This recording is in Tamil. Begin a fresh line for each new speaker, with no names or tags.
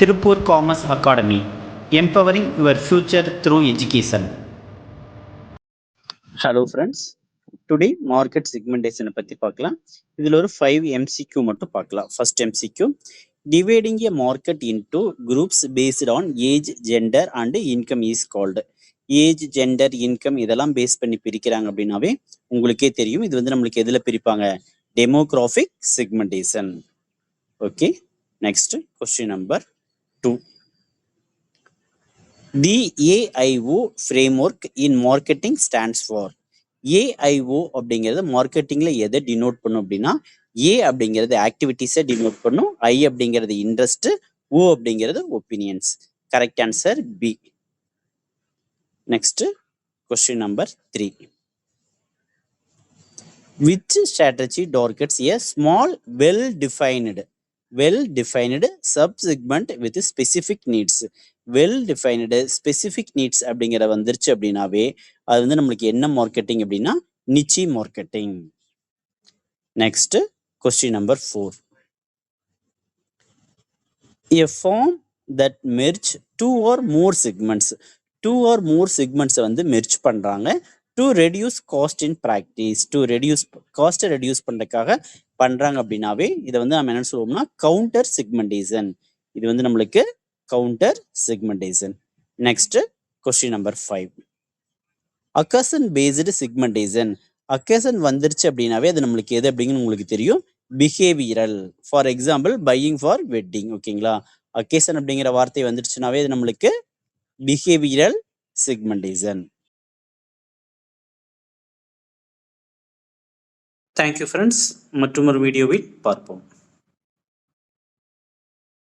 Tirupur Commerce Academy, empowering your future through education.
Hello friends, today market segmentation பத்தி பார்க்கலாம். இதில் ஒரு 5 MCQ மட்டும் பார்க்கலாம். First MCQ, dividing a market into groups based on age, gender and income is called. Age, gender, income இதெல்லாம் பேஸ் பண்ணி பிரிக்கிறாங்க அப்படின்னாவே உங்களுக்கே தெரியும். இது வந்து நம்மளுக்கு எதில் பிரிப்பாங்க? Demographic segmentation. Okay, next question number 2. The AIO framework in marketing stands for. AIO அப்படிங்கிறது மார்க்கெட்டிங்ல எதை டினோட் பண்ணும் அப்படின்னா, ஏ அப்படிங்கிறது ஆக்டிவிட்டிஸை டினோட் பண்ணும், ஐ அப்படிங்கிறது இன்ட்ரெஸ்ட், ஓ அப்படிங்கிறது opinions. Correct answer B. Next question number 3. Which strategy targets a small well-defined subsegment with specific needs? well-defined specific needs அப்படிங்கிற வந்துருச்சு அப்படின்னாவே அது வந்து நம்மளுக்கு என்ன மார்க்கெட்டிங் அப்படின்னா niche marketing. Next question number 4. A firm that merge two or more segments வந்து மெர்ஜ் பண்றாங்க to reduce cost in practice. காஸ்ட்டை ரெடியூஸ் பண்ணுறதுக்காக பண்ணுறாங்க அப்படின்னாவே இதை வந்து நம்ம என்ன சொல்லுவோம்னா கவுண்டர் செக்மெண்டேஷன். இது வந்து நம்மளுக்கு counter segmentation. Next question number 5. Occasion based segmentation. Occasion வந்துருச்சு அப்படின்னாவே அது நம்மளுக்கு எது அப்படிங்கன்னு உங்களுக்கு தெரியும், behavioural. For example buying for wedding. ஓகேங்களா, அக்கேஷன் அப்படிங்கிற வார்த்தை வந்துருச்சுனாவே அது நம்மளுக்கு பிஹேவியரல் செக்மெண்டேஷன். தேங்க்யூ ஃப்ரெண்ட்ஸ், மற்றொரு வீடியோவில் பார்ப்போம்.